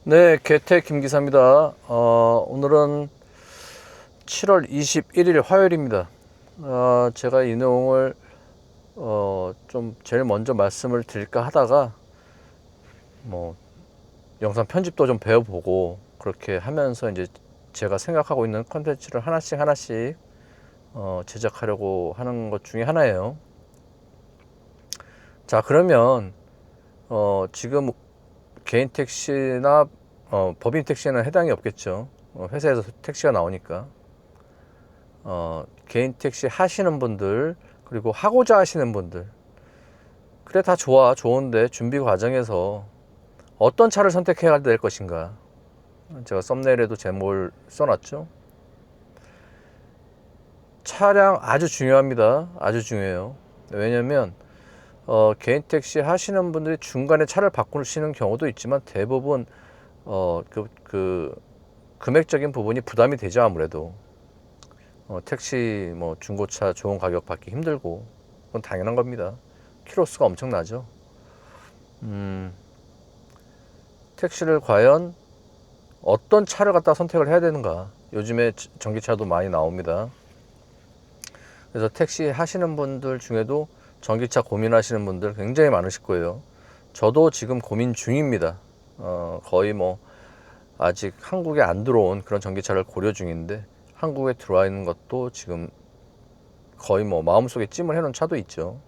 네, 개택 김기사입니다. 오늘은 7월 21일 화요일입니다. 제가 이 내용을 좀 제일 먼저 말씀을 드릴까 하다가 뭐 영상 편집도 좀 배워보고 그렇게 하면서 이제 제가 생각하고 있는 컨텐츠를 하나씩 제작하려고 하는 것 중에 하나예요. 자, 그러면 지금 개인 택시나 법인 택시에는 해당이 없겠죠. 회사에서 택시가 나오니까. 개인 택시 하시는 분들, 그리고 하고자 하시는 분들, 그래 다 좋은데 준비 과정에서 어떤 차를 선택해야 될 것인가. 제가 썸네일에도 제목을 써놨죠. 차량 아주 중요합니다. 아주 중요해요. 왜냐면 개인 택시 하시는 분들이 중간에 차를 바꾸시는 경우도 있지만 대부분 금액적인 부분이 부담이 되죠. 아무래도 택시 뭐 중고차 좋은 가격 받기 힘들고 그건 당연한 겁니다. 키로수가 엄청나죠. 택시를 과연 어떤 차를 갖다 선택을 해야 되는가. 요즘에 전기차도 많이 나옵니다. 그래서 택시 하시는 분들 중에도 전기차 고민하시는 분들 굉장히 많으실 거예요. 저도 지금 고민 중입니다. 거의 뭐 아직 한국에 안 들어온 그런 전기차를 고려 중인데, 한국에 들어와 있는 것도 지금 거의 뭐 마음속에 찜을 해놓은 차도 있죠.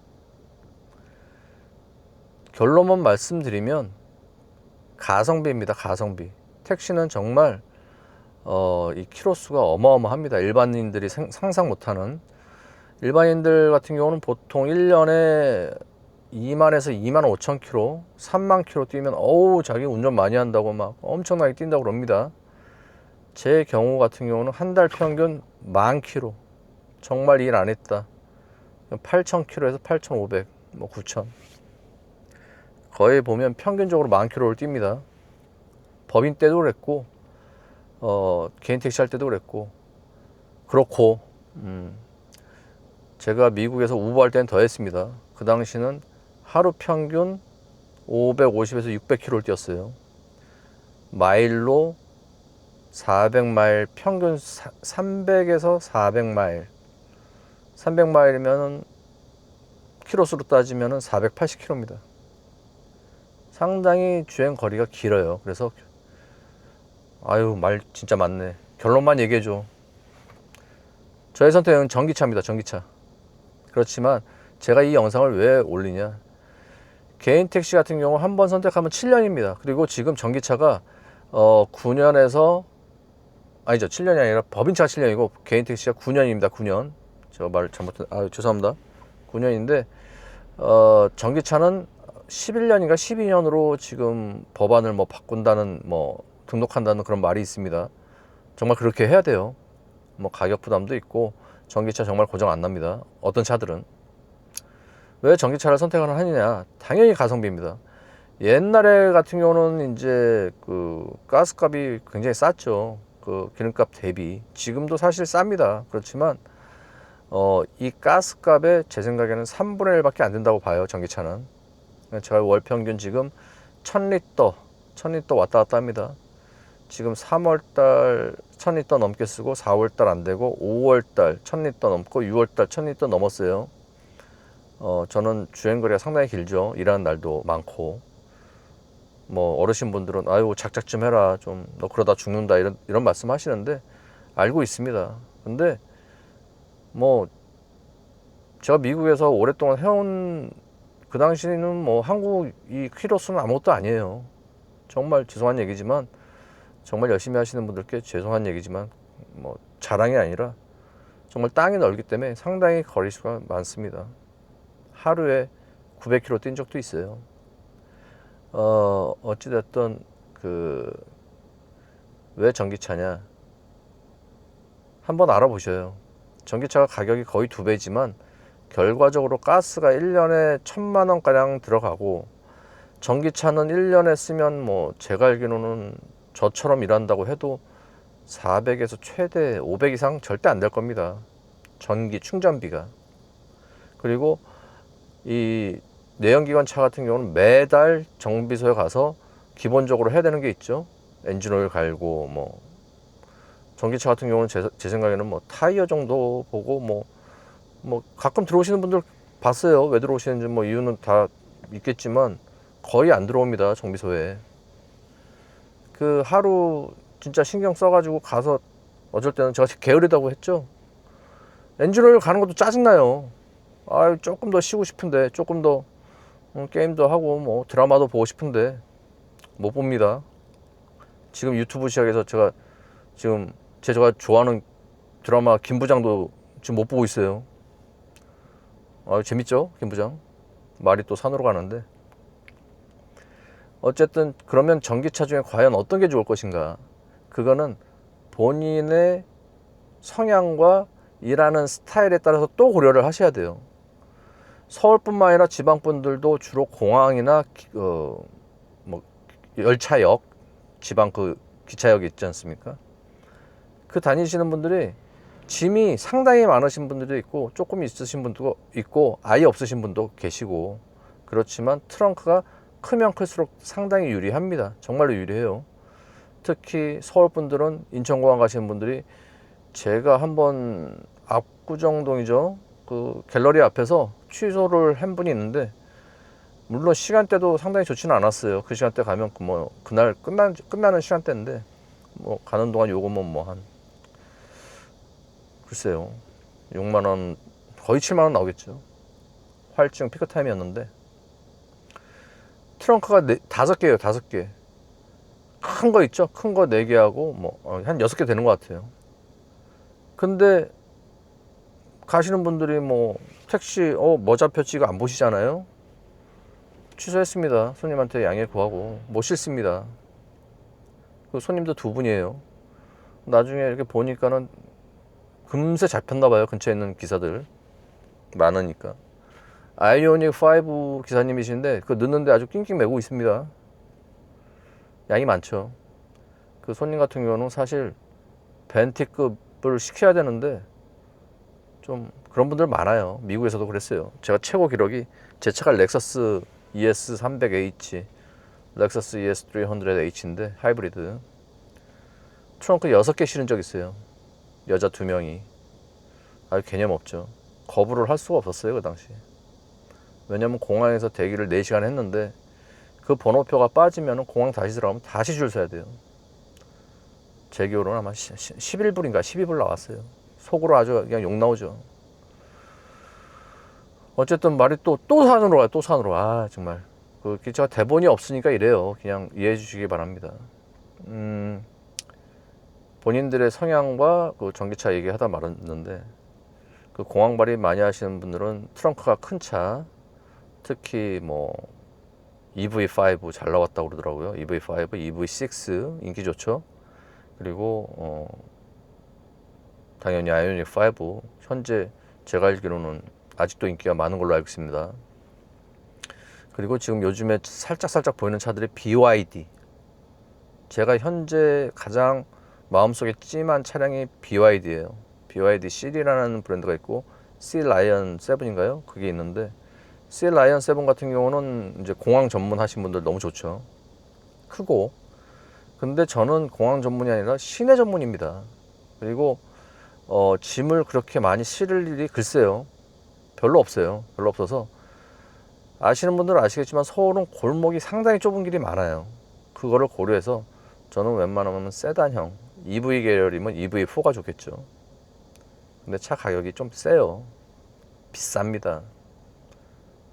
결론만 말씀드리면 가성비입니다. 가성비. 택시는 정말 이 키로수가 어마어마합니다. 일반인들이 상상 못하는. 일반인들 같은 경우는 보통 1년에 2만에서 2만 5천 킬로, 3만 킬로 뛰면 어우 자기 운전 많이 한다고 막 엄청나게 뛴다고 그럽니다. 제 경우 같은 경우는 한 달 평균 10,000킬로. 정말 일 안 했다. 8,000킬로에서 8,500, 뭐 9,000. 거의 보면 평균적으로 10,000킬로를 뜁니다. 법인 때도 그랬고, 개인 택시 할 때도 그랬고, 그렇고, 제가 미국에서 우버 할 때는 더 했습니다. 그 당시는 하루 평균 550에서 600킬로를 뛰었어요. 마일로 400마일, 평균 300에서 400마일. 300마일이면 키로수로 따지면 480킬로입니다. 상당히 주행 거리가 길어요. 그래서 아유, 말 진짜 많네. 결론만 얘기해줘. 저의 선택은 전기차입니다. 전기차. 그렇지만 제가 이 영상을 왜 올리냐, 개인 택시 같은 경우 한 번 선택하면 7년입니다. 그리고 지금 전기차가 9년에서, 아니죠, 7년이 아니라 법인차가 7년이고 개인 택시가 9년입니다. 9년. 제가 말 잘못했, 죄송합니다. 9년인데 전기차는 11년인가 12년으로 지금 법안을 뭐 바꾼다는, 뭐 등록한다는 그런 말이 있습니다. 정말 그렇게 해야 돼요. 뭐 가격 부담도 있고 전기차 정말 고장 안 납니다. 어떤 차들은. 왜 전기차를 선택을 하느냐? 당연히 가성비입니다. 옛날에 같은 경우는 이제 그 가스값이 굉장히 쌌죠. 그 기름값 대비. 지금도 사실 쌉니다. 그렇지만 이 가스값에 제 생각에는 3분의 1밖에 안 된다고 봐요. 전기차는. 제가 월 평균 지금 1000리터 왔다 갔다 합니다. 지금 3월달 1000리터 넘게 쓰고, 4월달 안 되고, 5월달 1000리터 넘고, 6월달 1000리터 넘었어요. 저는 주행거리가 상당히 길죠. 일하는 날도 많고. 뭐 어르신분들은 아유 작작 좀 해라, 좀 너 그러다 죽는다, 이런 말씀 하시는데 알고 있습니다. 근데 뭐 제가 미국에서 오랫동안 해온 그 당시에는 뭐 한국 이 키로수는 아무것도 아니에요. 정말 죄송한 얘기지만, 정말 열심히 하시는 분들께 죄송한 얘기지만, 뭐 자랑이 아니라 정말 땅이 넓기 때문에 상당히 거리수가 많습니다. 하루에 900km 뛴 적도 있어요. 어찌됐든 왜 전기차냐, 한번 알아보셔요. 전기차가 가격이 거의 2배지만 결과적으로 가스가 1년에 1,000만원가량 들어가고, 전기차는 1년에 쓰면 뭐 제가 알기로는 저처럼 일한다고 해도 400에서 최대 500 이상 절대 안 될 겁니다. 전기 충전비가. 그리고 이 내연기관 차 같은 경우는 매달 정비소에 가서 기본적으로 해야 되는 게 있죠. 엔진오일 갈고 뭐 전기차 같은 경우는 제 생각에는 뭐 타이어 정도 보고 뭐 가끔 들어오시는 분들 봤어요. 왜 들어오시는지 뭐 이유는 다 있겠지만 거의 안 들어옵니다. 정비소에. 그 하루 진짜 신경 써가지고 가서 어쩔 때는 제가 게으르다고 했죠. 엔진오일 가는 것도 짜증나요. 아, 조금 더 쉬고 싶은데, 조금 더 게임도 하고 뭐 드라마도 보고 싶은데 못 봅니다. 지금 유튜브 시작해서 지금 제가 좋아하는 드라마 김부장도 지금 못 보고 있어요. 아, 재밌죠? 김부장 말이 또 산으로 가는데, 어쨌든 그러면 전기차 중에 과연 어떤 게 좋을 것인가, 그거는 본인의 성향과 일하는 스타일에 따라서 또 고려를 하셔야 돼요. 서울뿐만 아니라 지방분들도 주로 공항이나 뭐 열차역, 지방 그 기차역이 있지 않습니까? 그 다니시는 분들이 짐이 상당히 많으신 분들도 있고 조금 있으신 분도 있고 아예 없으신 분도 계시고, 그렇지만 트렁크가 크면 클수록 상당히 유리합니다. 정말로 유리해요. 특히 서울 분들은 인천공항 가시는 분들이, 제가 한번 압구정동이죠, 그 갤러리 앞에서 취소를 한 분이 있는데, 물론 시간대도 상당히 좋지는 않았어요. 그 시간대 가면 뭐 그날 끝나는 시간대인데, 뭐 가는 동안 요금은 뭐 한, 글쎄요, 6만원, 거의 7만원 나오겠죠. 활증 피크 타임이었는데 트렁크가 5개예요. 5개. 큰 거 있죠? 큰 거 4개 하고 뭐 한 6개 되는 것 같아요. 근데 가시는 분들이 뭐 택시 뭐 잡혔지 이거 안 보시잖아요. 취소했습니다. 손님한테 양해 구하고 못 싣습니다. 그 손님도 2분이에요. 나중에 이렇게 보니까는 금세 잡혔나 봐요. 근처에 있는 기사들 많으니까. 아이오닉 5 기사님이신데 그 늦는데 아주 낑낑 매고 있습니다. 양이 많죠. 그 손님 같은 경우는 사실 벤티급을 시켜야 되는데 좀 그런 분들 많아요. 미국에서도 그랬어요. 제가 최고 기록이, 제 차가 렉서스 ES300H, 렉서스 ES300H인데 하이브리드, 트렁크 6개 실은 적 있어요. 여자 2명이. 아주 개념 없죠. 거부를 할 수가 없었어요, 그 당시. 왜냐면 공항에서 대기를 4시간 했는데 그 번호표가 빠지면 공항 다시 들어가면 다시 줄 서야 돼요. 제 기호로는 아마 11불인가 12불 나왔어요. 속으로 아주 그냥 욕 나오죠. 어쨌든 말이 또 산으로 가요. 또 산으로. 아, 정말 그 제가 대본이 없으니까 이래요. 그냥 이해해 주시기 바랍니다. 본인들의 성향과 그 전기차 얘기하다 말았는데, 그 공항발이 많이 하시는 분들은 트렁크가 큰 차, 특히 뭐 EV5 잘 나왔다고 그러더라고요. EV5, EV6 인기 좋죠. 그리고 당연히 아이오닉 5, 현재 제가 알기로는 아직도 인기가 많은 걸로 알고 있습니다. 그리고 지금 요즘에 살짝 보이는 차들이 BYD. 제가 현재 가장 마음속에 찜한 차량이 BYD예요. BYD C라는 브랜드가 있고 C-라이언 7인가요? 그게 있는데, C-라이언 7 같은 경우는 이제 공항 전문 하신 분들 너무 좋죠. 크고. 근데 저는 공항 전문이 아니라 시내 전문입니다. 그리고 짐을 그렇게 많이 실을 일이 글쎄요, 별로 없어요. 별로 없어서, 아시는 분들은 아시겠지만 서울은 골목이 상당히 좁은 길이 많아요. 그거를 고려해서 저는 웬만하면 세단형 EV 계열이면 EV4가 좋겠죠. 근데 차 가격이 좀 세요. 비쌉니다.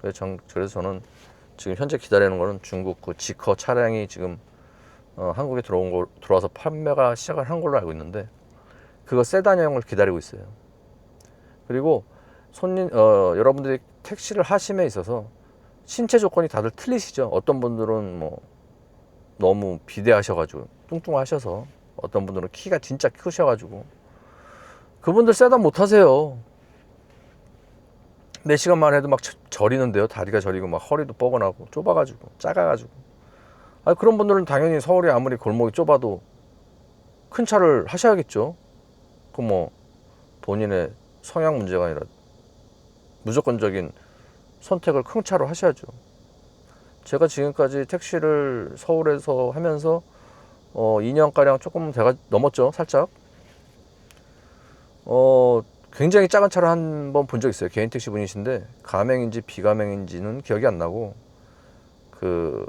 그래서 저는 지금 현재 기다리는 거는 중국 그 지커 차량이 지금 한국에 들어와서 판매가 시작을 한 걸로 알고 있는데, 그거 세단형을 기다리고 있어요. 그리고 여러분들이 택시를 하심에 있어서 신체 조건이 다들 틀리시죠. 어떤 분들은 뭐 너무 비대하셔가지고 뚱뚱하셔서, 어떤 분들은 키가 진짜 크셔가지고, 그분들 세단 못 하세요. 4시간만 해도 막 저리는데요. 다리가 저리고 막 허리도 뻐근하고 좁아가지고 작아가지고. 그런 분들은 당연히 서울이 아무리 골목이 좁아도 큰 차를 하셔야겠죠. 그 뭐 본인의 성향 문제가 아니라 무조건적인 선택을 큰 차로 하셔야죠. 제가 지금까지 택시를 서울에서 하면서 2년가량 조금 넘었죠, 살짝. 굉장히 작은 차를 한 번 본 적 있어요. 개인 택시 분이신데 가맹인지 비가맹인지는 기억이 안 나고, 그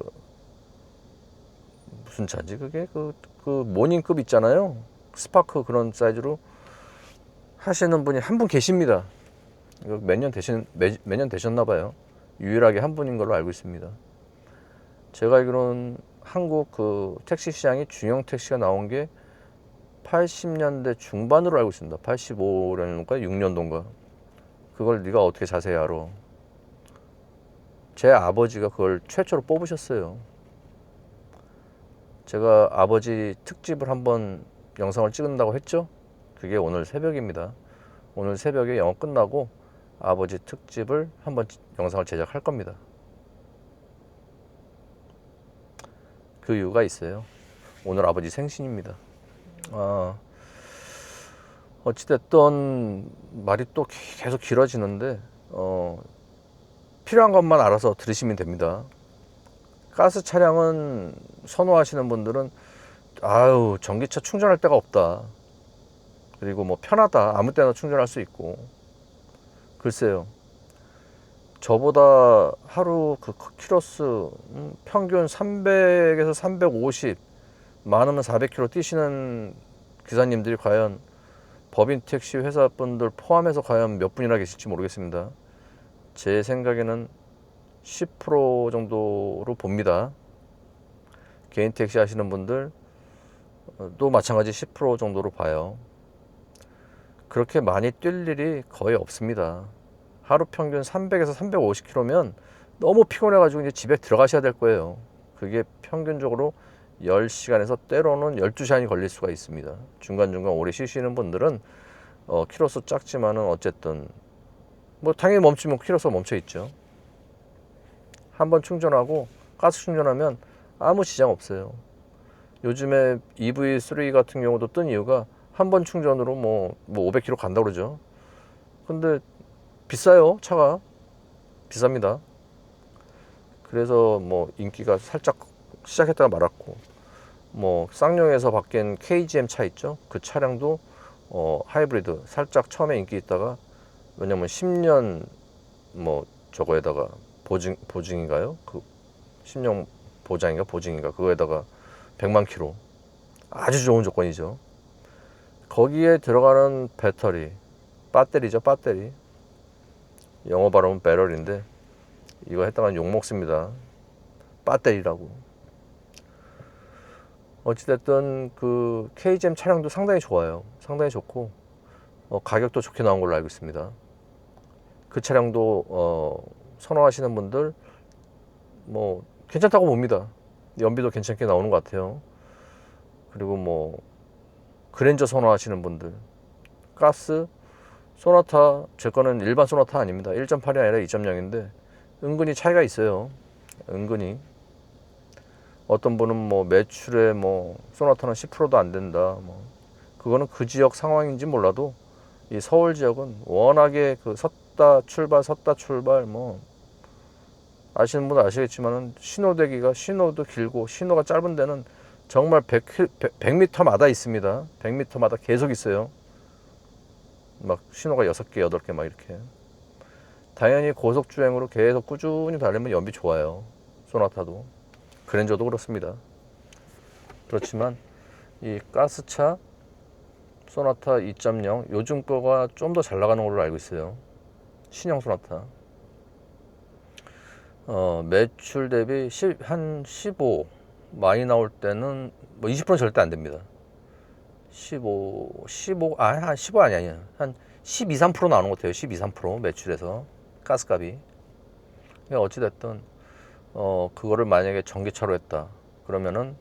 무슨 차인지 그게 그 모닝급 있잖아요. 스파크 그런 사이즈로 하시는 분이 한 분 계십니다. 몇 년 되셨나 봐요. 유일하게 한 분인 걸로 알고 있습니다. 제가 알기로는 한국 그 택시 시장이 중형 택시가 나온 게 80년대 중반으로 알고 있습니다. 85년인가 6년도인가. 그걸 네가 어떻게 자세히 알아? 제 아버지가 그걸 최초로 뽑으셨어요. 제가 아버지 특집을 한번 영상을 찍는다고 했죠? 그게 오늘 새벽입니다. 오늘 새벽에 영업 끝나고 아버지 특집을 한번 영상을 제작할 겁니다. 그 이유가 있어요. 오늘 아버지 생신입니다. 어찌됐든 말이 또 계속 길어지는데, 필요한 것만 알아서 들으시면 됩니다. 가스 차량은 선호하시는 분들은 아유, 전기차 충전할 데가 없다, 그리고 뭐 편하다, 아무 때나 충전할 수 있고. 글쎄요, 저보다 하루 그 키로수 평균 300에서 350, 많으면 400km 뛰시는 기사님들이 과연 법인 택시 회사분들 포함해서 과연 몇 분이나 계실지 모르겠습니다. 제 생각에는 10% 정도로 봅니다. 개인 택시 하시는 분들도 마찬가지 10% 정도로 봐요. 그렇게 많이 뛸 일이 거의 없습니다. 하루 평균 300에서 350km면 너무 피곤해가지고 이제 집에 들어가셔야 될 거예요. 그게 평균적으로 10시간에서 때로는 12시간이 걸릴 수가 있습니다. 중간중간 오래 쉬시는 분들은 키로수 작지만은 어쨌든 뭐 당연히 멈추면 키로수가 멈춰 있죠. 한번 충전하고 가스 충전하면 아무 지장 없어요. 요즘에 EV3 같은 경우도 뜬 이유가 한 번 충전으로 뭐 500km 간다고 그러죠. 근데 비싸요. 차가 비쌉니다. 그래서 뭐 인기가 살짝 시작했다가 말았고, 뭐 쌍용에서 바뀐 KGM 차 있죠. 그 차량도 하이브리드 살짝 처음에 인기 있다가, 왜냐면 10년 뭐 저거에다가 보증인가요? 그 10년 보장인가 보증인가 그거에다가 100만 킬로, 아주 좋은 조건이죠. 거기에 들어가는 배터리죠. 배터리, 영어 발음은 배럴인데 이거 했다간 욕 먹습니다. 배터리라고. 어찌됐든 그 KGM 차량도 상당히 좋아요. 상당히 좋고 가격도 좋게 나온 걸로 알고 있습니다. 그 차량도 선호하시는 분들 뭐 괜찮다고 봅니다. 연비도 괜찮게 나오는 것 같아요. 그리고 뭐 그랜저 선호하시는 분들, 가스 소나타, 제 거는 일반 소나타 아닙니다. 1.8이 아니라 2.0인데 은근히 차이가 있어요. 은근히. 어떤 분은 뭐 매출에 뭐 소나타는 10%도 안 된다, 뭐 그거는 그 지역 상황인지 몰라도 이 서울 지역은 워낙에 그 섰다 출발 뭐 아시는 분은 아시겠지만은 신호도 길고 신호가 짧은 데는 정말 100m마다 있습니다. 100m마다 계속 있어요. 막 신호가 6개 8개 막 이렇게. 당연히 고속주행으로 계속 꾸준히 달리면 연비 좋아요. 소나타도, 그랜저도 그렇습니다. 그렇지만 이 가스차 소나타 2.0 요즘 거가 좀 더 잘 나가는 걸로 알고 있어요. 신형 소나타. 매출 대비 한 15, 많이 나올 때는 뭐 20%는 절대 안 됩니다. 15 한 15 아니야. 한 12, 3% 나오는 것 같아요. 12, 3% 매출에서 가스값이. 그러니까 어찌됐든 그거를 만약에 전기차로 했다 그러면은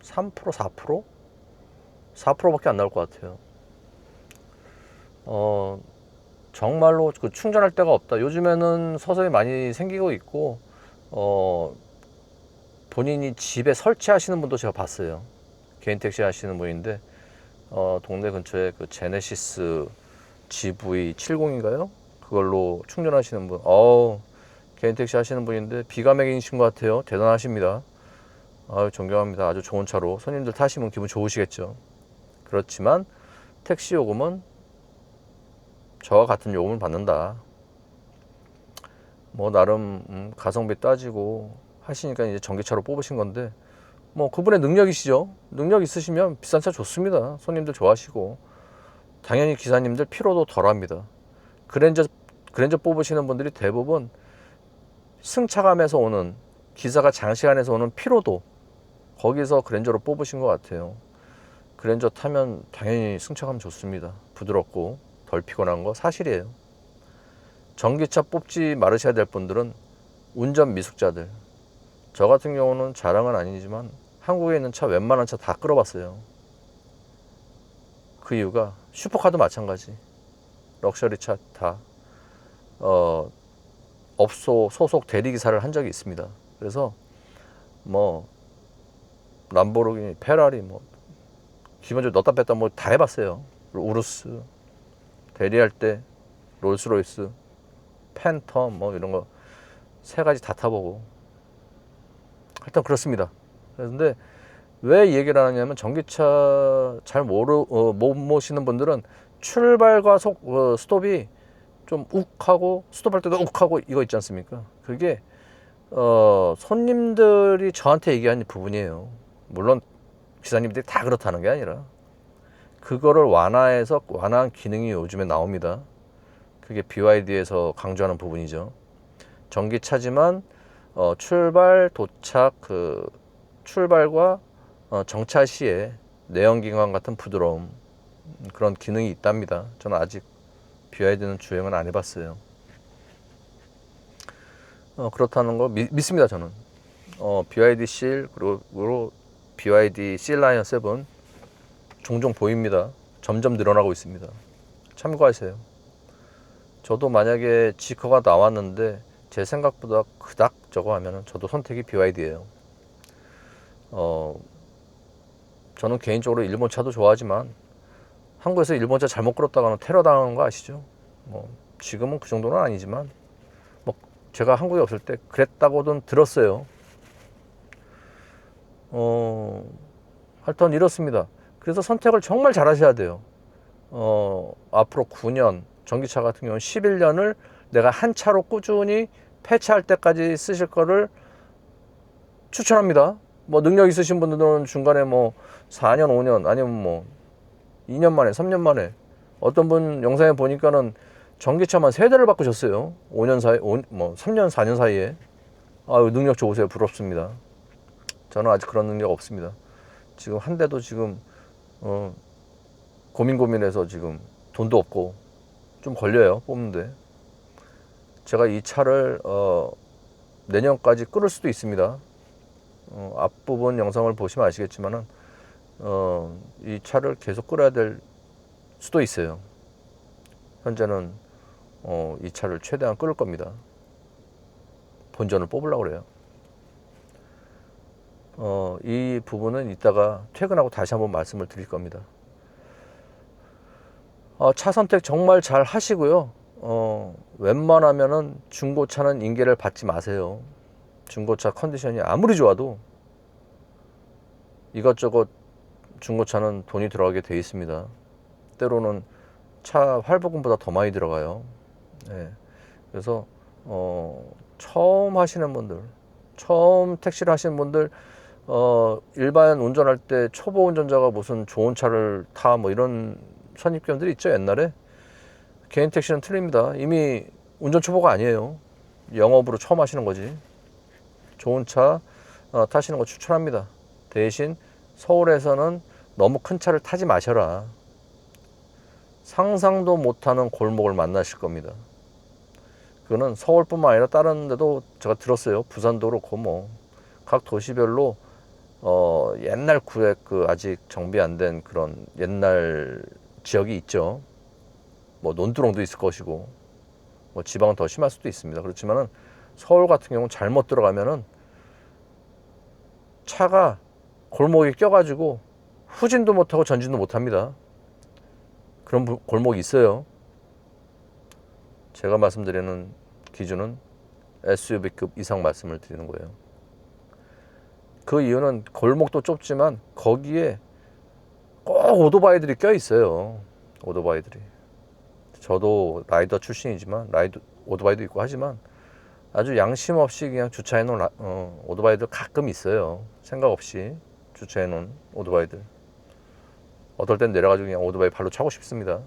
3%, 4%? 4%밖에 안 나올 것 같아요. 정말로 그 충전할 데가 없다. 요즘에는 서서히 많이 생기고 있고, 본인이 집에 설치하시는 분도 제가 봤어요. 개인 택시 하시는 분인데, 동네 근처에 그 제네시스 GV70인가요? 그걸로 충전하시는 분. 개인 택시 하시는 분인데 비가맹이신 것 같아요. 대단하십니다. 아유, 존경합니다. 아주 좋은 차로 손님들 타시면 기분 좋으시겠죠. 그렇지만 택시 요금은 저와 같은 요금을 받는다. 뭐 나름 가성비 따지고 하시니까 이제 전기차로 뽑으신 건데, 뭐 그분의 능력이시죠. 능력 있으시면 비싼 차 좋습니다. 손님들 좋아하시고 당연히 기사님들 피로도 덜합니다. 그랜저 뽑으시는 분들이 대부분 승차감에서 오는, 기사가 장시간에서 오는 피로도, 거기서 그랜저로 뽑으신 것 같아요. 그랜저 타면 당연히 승차감 좋습니다. 부드럽고 덜 피곤한 거 사실이에요. 전기차 뽑지 말으셔야 될 분들은 운전 미숙자들. 저 같은 경우는 자랑은 아니지만 한국에 있는 차 웬만한 차 다 끌어봤어요. 그 이유가 슈퍼카도 마찬가지, 럭셔리 차 다 업소 소속 대리기사를 한 적이 있습니다. 그래서 뭐 람보르기니, 페라리, 뭐 기본적으로 넣다 뺐다 뭐 다 해봤어요. 우루스 대리할 때 롤스로이스, 팬텀 뭐 이런 거 세 가지 다 타보고 하여튼 그렇습니다. 그런데 왜 이 얘기를 하냐면, 전기차 잘 못 모시는 분들은 출발과 스톱이 좀 욱하고, 스톱할 때도 욱하고 이거 있지 않습니까? 그게 손님들이 저한테 얘기하는 부분이에요. 물론 기사님들이 다 그렇다는 게 아니라 그거를 완화한 기능이 요즘에 나옵니다. 그게 BYD에서 강조하는 부분이죠. 전기차지만 출발, 도착, 출발과 정차 시에 내연기관 같은 부드러움, 그런 기능이 있답니다. 저는 아직 BYD는 주행은 안 해봤어요. 그렇다는 거 믿습니다. 저는 BYD 실, 그리고 BYD C라이언 7 종종 보입니다. 점점 늘어나고 있습니다. 참고하세요. 저도 만약에 지커가 나왔는데 제 생각보다 그닥 저거 하면은 저도 선택이 BYD예요. 저는 개인적으로 일본 차도 좋아하지만 한국에서 일본 차 잘못 끌었다가는 테러 당하는 거 아시죠? 뭐 지금은 그 정도는 아니지만 뭐 제가 한국에 없을 때 그랬다고는 들었어요. 하여튼 이렇습니다. 그래서 선택을 정말 잘 하셔야 돼요. 앞으로 9년, 전기차 같은 경우는 11년을 내가 한 차로 꾸준히 폐차할 때까지 쓰실 거를 추천합니다. 뭐 능력 있으신 분들은 중간에 뭐 4년, 5년, 아니면 뭐 2년 만에, 3년 만에, 어떤 분 영상에 보니까는 전기차만 3대를 바꾸셨어요. 5년 사이, 뭐 3년, 4년 사이에. 아유, 능력 좋으세요. 부럽습니다. 저는 아직 그런 능력 없습니다. 지금 한 대도 지금 고민해서 지금 돈도 없고 좀 걸려요, 뽑는데. 제가 이 차를 내년까지 끌을 수도 있습니다. 앞부분 영상을 보시면 아시겠지만은 이 차를 계속 끌어야 될 수도 있어요. 현재는 이 차를 최대한 끌을 겁니다. 본전을 뽑으려고 그래요. 이 부분은 이따가 퇴근하고 다시 한번 말씀을 드릴 겁니다. 차 선택 정말 잘 하시고요. 웬만하면은 중고차는 인계를 받지 마세요. 중고차 컨디션이 아무리 좋아도 이것저것 중고차는 돈이 들어가게 돼 있습니다. 때로는 차 할부금보다 더 많이 들어가요. 네. 그래서 처음 하시는 분들, 처음 택시를 하시는 분들, 일반 운전할 때 초보 운전자가 무슨 좋은 차를 타, 뭐 이런 선입견들이 있죠. 옛날에 개인 택시는 틀립니다. 이미 운전 초보가 아니에요. 영업으로 처음 하시는 거지. 좋은 차 타시는 거 추천합니다. 대신 서울에서는 너무 큰 차를 타지 마셔라. 상상도 못하는 골목을 만나실 겁니다. 그거는 서울뿐만 아니라 다른 데도 제가 들었어요. 부산도 그렇고 뭐 각 도시별로 옛날 구획, 아직 정비 안 된 그런 옛날 지역이 있죠. 뭐 논두렁도 있을 것이고, 뭐 지방은 더 심할 수도 있습니다. 그렇지만은 서울 같은 경우는 잘못 들어가면은 차가 골목에 껴가지고 후진도 못하고 전진도 못합니다. 그런 골목이 있어요. 제가 말씀드리는 기준은 SUV급 이상 말씀을 드리는 거예요. 그 이유는 골목도 좁지만 거기에 꼭 오토바이들이 껴 있어요. 오토바이들이. 저도 라이더 출신이지만 오토바이도 있고 하지만 아주 양심 없이 그냥 주차해 놓은 오토바이들 가끔 있어요. 생각 없이 주차해 놓은 오토바이들. 어떨 땐 내려가지고 그냥 오토바이 발로 차고 싶습니다.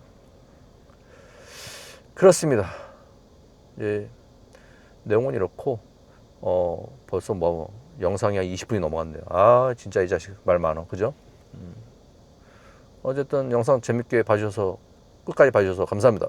그렇습니다. 예, 내용은 이렇고 벌써 뭐 영상이 한 20분이 넘어갔네요. 아 진짜 이 자식 말 많아. 그죠? 어쨌든 영상 재밌게 봐주셔서 끝까지 봐주셔서 감사합니다.